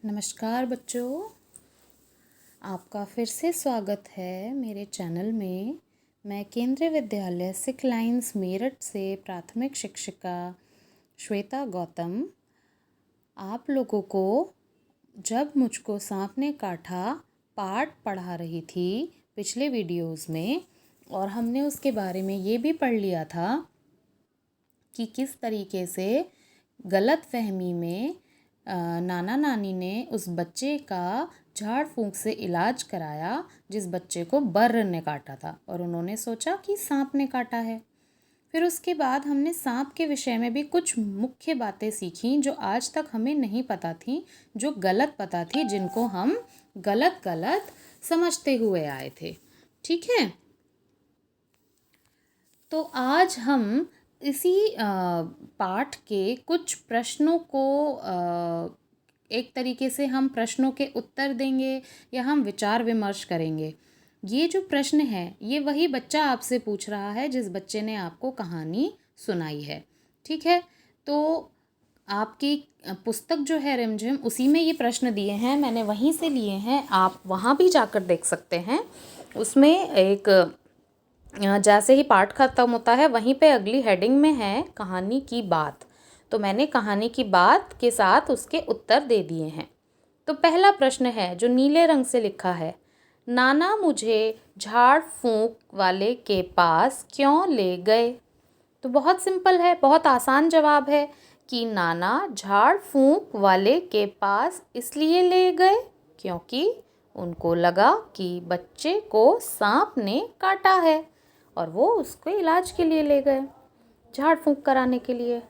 नमस्कार बच्चों, आपका फिर से स्वागत है मेरे चैनल में। मैं केंद्रीय विद्यालय सिक लाइन्स मेरठ से प्राथमिक शिक्षिका श्वेता गौतम आप लोगों को जब मुझको सांप ने काटा पाठ पढ़ा रही थी पिछले वीडियोस में, और हमने उसके बारे में ये भी पढ़ लिया था कि किस तरीके से गलतफहमी में नाना नानी ने उस बच्चे का झाड़ फूंक से इलाज कराया जिस बच्चे को बर्र ने काटा था, और उन्होंने सोचा कि सांप ने काटा है। फिर उसके बाद हमने सांप के विषय में भी कुछ मुख्य बातें सीखी जो आज तक हमें नहीं पता थी, जो गलत पता थी, जिनको हम गलत गलत समझते हुए आए थे। ठीक है, तो आज हम इसी पाठ के कुछ प्रश्नों को एक तरीके से हम प्रश्नों के उत्तर देंगे या हम विचार विमर्श करेंगे। ये जो प्रश्न है ये वही बच्चा आपसे पूछ रहा है जिस बच्चे ने आपको कहानी सुनाई है। ठीक है, तो आपकी पुस्तक जो है रिमझिम, उसी में ये प्रश्न दिए हैं, मैंने वहीं से लिए हैं, आप वहाँ भी जाकर देख सकते हैं। उसमें एक जैसे ही पाठ खत्म होता है वहीं पे अगली हेडिंग में है कहानी की बात, तो मैंने कहानी की बात के साथ उसके उत्तर दे दिए हैं। तो पहला प्रश्न है जो नीले रंग से लिखा है, नाना मुझे झाड़ फूंक वाले के पास क्यों ले गए। तो बहुत सिंपल है, बहुत आसान जवाब है कि नाना झाड़ फूंक वाले के पास इसलिए ले गए क्योंकि उनको लगा कि बच्चे को सांप ने काटा है और वो उसको इलाज के लिए ले गए, झाड़ फूंक कराने के लिए।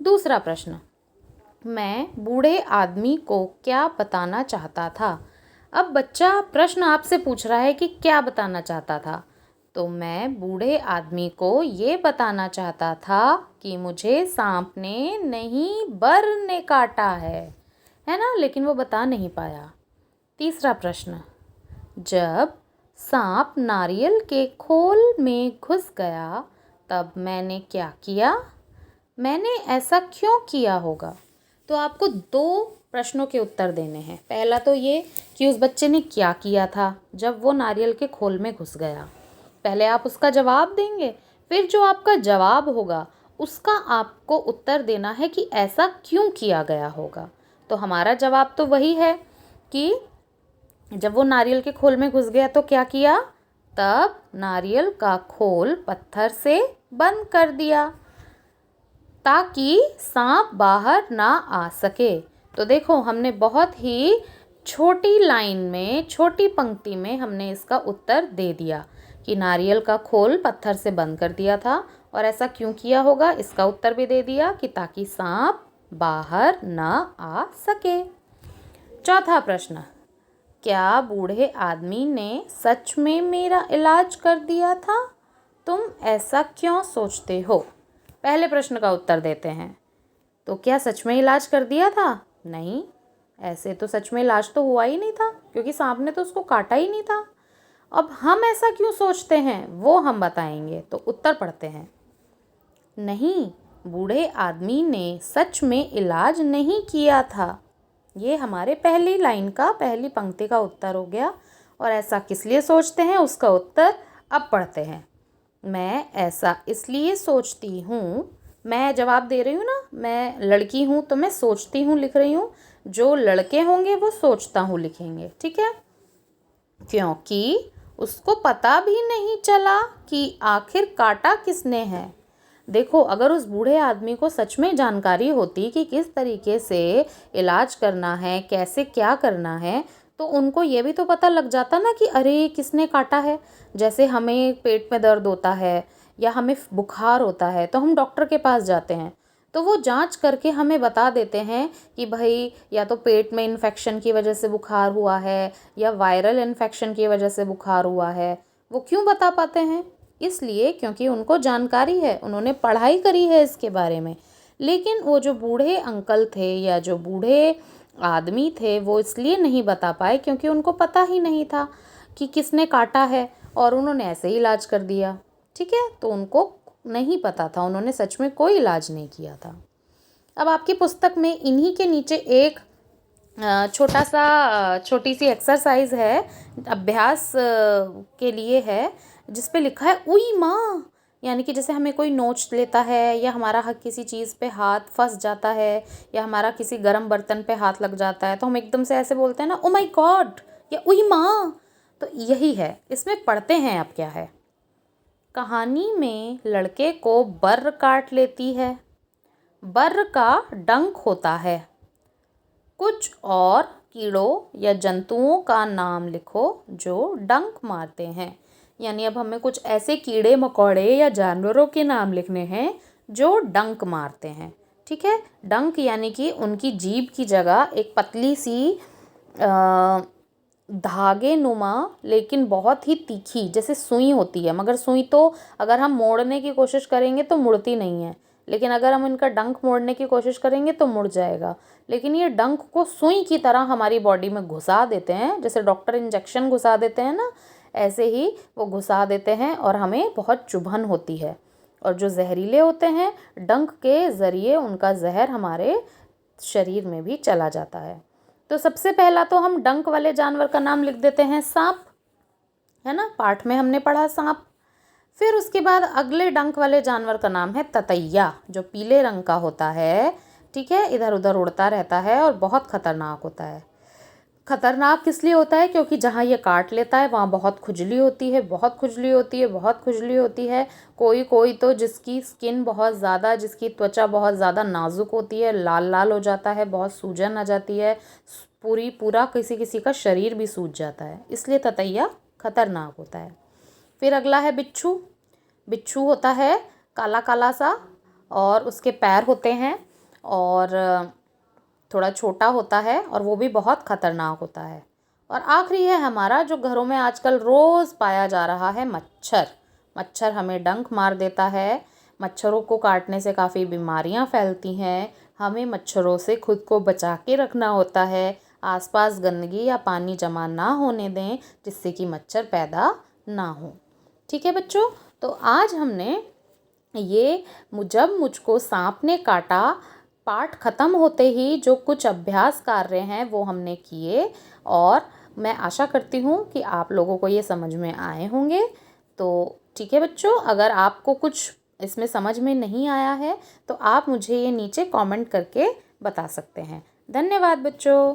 दूसरा प्रश्न, मैं बूढ़े आदमी को क्या बताना चाहता था। अब बच्चा प्रश्न आपसे पूछ रहा है कि क्या बताना चाहता था, तो मैं बूढ़े आदमी को ये बताना चाहता था कि मुझे सांप ने नहीं बर्र ने काटा है ना, लेकिन वो बता नहीं पाया। तीसरा प्रश्न, जब सांप नारियल के खोल में घुस गया तब मैंने क्या किया, मैंने ऐसा क्यों किया होगा। तो आपको दो प्रश्नों के उत्तर देने हैं। पहला तो ये कि उस बच्चे ने क्या किया था जब वो नारियल के खोल में घुस गया, पहले आप उसका जवाब देंगे, फिर जो आपका जवाब होगा उसका आपको उत्तर देना है कि ऐसा क्यों किया गया होगा। तो हमारा जवाब तो वही है कि जब वो नारियल के खोल में घुस गया तो क्या किया, तब नारियल का खोल पत्थर से बंद कर दिया ताकि सांप बाहर ना आ सके। तो देखो, हमने बहुत ही छोटी लाइन में, छोटी पंक्ति में हमने इसका उत्तर दे दिया कि नारियल का खोल पत्थर से बंद कर दिया था, और ऐसा क्यों किया होगा इसका उत्तर भी दे दिया कि ताकि सांप बाहर ना आ सके। चौथा प्रश्न, क्या बूढ़े आदमी ने सच में मेरा इलाज कर दिया था, तुम ऐसा क्यों सोचते हो। पहले प्रश्न का उत्तर देते हैं। तो क्या सच में इलाज कर दिया था, नहीं, ऐसे तो सच में इलाज तो हुआ ही नहीं था क्योंकि सांप ने तो उसको काटा ही नहीं था। अब हम ऐसा क्यों सोचते हैं वो हम बताएंगे। तो उत्तर पढ़ते हैं। नहीं, बूढ़े आदमी ने सच में इलाज नहीं किया था। ये हमारे पहली लाइन का, पहली पंक्ति का उत्तर हो गया। और ऐसा किस लिए सोचते हैं उसका उत्तर अब पढ़ते हैं। मैं ऐसा इसलिए सोचती हूँ, मैं जवाब दे रही हूँ ना, मैं लड़की हूँ तो मैं सोचती हूँ लिख रही हूँ, जो लड़के होंगे वो सोचता हूँ लिखेंगे। ठीक है, क्योंकि उसको पता भी नहीं चला कि आखिर काटा किसने है। देखो, अगर उस बूढ़े आदमी को सच में जानकारी होती कि किस तरीके से इलाज करना है, कैसे क्या करना है, तो उनको ये भी तो पता लग जाता ना कि अरे किसने काटा है। जैसे हमें पेट में दर्द होता है या हमें बुखार होता है तो हम डॉक्टर के पास जाते हैं, तो वो जांच करके हमें बता देते हैं कि भाई या तो पेट में इन्फेक्शन की वजह से बुखार हुआ है या वायरल इन्फेक्शन की वजह से बुखार हुआ है। वो क्यों बता पाते हैं, इसलिए क्योंकि उनको जानकारी है, उन्होंने पढ़ाई करी है इसके बारे में। लेकिन वो जो बूढ़े अंकल थे या जो बूढ़े आदमी थे वो इसलिए नहीं बता पाए क्योंकि उनको पता ही नहीं था कि किसने काटा है, और उन्होंने ऐसे ही इलाज कर दिया। ठीक है, तो उनको नहीं पता था, उन्होंने सच में कोई इलाज नहीं किया था। अब आपकी पुस्तक में इन्हीं के नीचे एक छोटी सी एक्सरसाइज है, अभ्यास के लिए है, जिस पे लिखा है उई माँ। यानी कि जैसे हमें कोई नोच लेता है, या हमारा किसी चीज़ पे हाथ फंस जाता है, या हमारा किसी गर्म बर्तन पे हाथ लग जाता है, तो हम एकदम से ऐसे बोलते हैं ना, ओ माय गॉड या उई माँ। तो यही है, इसमें पढ़ते हैं अब क्या है। कहानी में लड़के को बर्र काट लेती है, बर्र का डंक होता है। कुछ और कीड़ों या जंतुओं का नाम लिखो जो डंक मारते हैं। यानी अब हमें कुछ ऐसे कीड़े मकोड़े या जानवरों के नाम लिखने हैं जो डंक मारते हैं। ठीक है, डंक यानी कि उनकी जीभ की जगह एक पतली सी धागे नुमा लेकिन बहुत ही तीखी जैसे सुई होती है, मगर सुई तो अगर हम मोड़ने की कोशिश करेंगे तो मुड़ती नहीं है, लेकिन अगर हम इनका डंक मोड़ने की कोशिश करेंगे तो मुड़ जाएगा। लेकिन ये डंक को सुई की तरह हमारी बॉडी में घुसा देते हैं, जैसे डॉक्टर इंजेक्शन घुसा देते हैं ना, ऐसे ही वो घुसा देते हैं और हमें बहुत चुभन होती है। और जो जहरीले होते हैं, डंक के ज़रिए उनका जहर हमारे शरीर में भी चला जाता है। तो सबसे पहला तो हम डंक वाले जानवर का नाम लिख देते हैं सांप, है ना, पाठ में हमने पढ़ा सांप। फिर उसके बाद अगले डंक वाले जानवर का नाम है ततैया, जो पीले रंग का होता है। ठीक है, इधर उधर उड़ता रहता है और बहुत खतरनाक होता है। खतरनाक किस लिए होता है? क्योंकि जहाँ ये काट लेता है वहाँ बहुत खुजली होती है, बहुत खुजली होती है, बहुत खुजली होती है। कोई कोई तो जिसकी स्किन बहुत ज़्यादा, जिसकी त्वचा बहुत ज़्यादा नाजुक होती है, लाल लाल हो जाता है, बहुत सूजन आ जाती है, पूरा किसी किसी का शरीर भी सूज जाता है। इसलिए ततैया खतरनाक होता है। फिर अगला है बिच्छू। बिच्छू होता है काला काला सा, और उसके पैर होते हैं और थोड़ा छोटा होता है, और वो भी बहुत ख़तरनाक होता है। और आखिरी है हमारा जो घरों में आजकल रोज़ पाया जा रहा है, मच्छर। मच्छर हमें डंक मार देता है। मच्छरों को काटने से काफ़ी बीमारियां फैलती हैं। हमें मच्छरों से खुद को बचा के रखना होता है। आसपास गंदगी या पानी जमा ना होने दें, जिससे कि मच्छर पैदा ना हो। ठीक है बच्चों, तो आज हमने ये जब मुझको सांप ने काटा पाठ ख़त्म होते ही जो कुछ अभ्यास कार्य हैं वो हमने किए, और मैं आशा करती हूँ कि आप लोगों को ये समझ में आए होंगे। तो ठीक है बच्चों, अगर आपको कुछ इसमें समझ में नहीं आया है तो आप मुझे ये नीचे कमेंट करके बता सकते हैं। धन्यवाद बच्चों।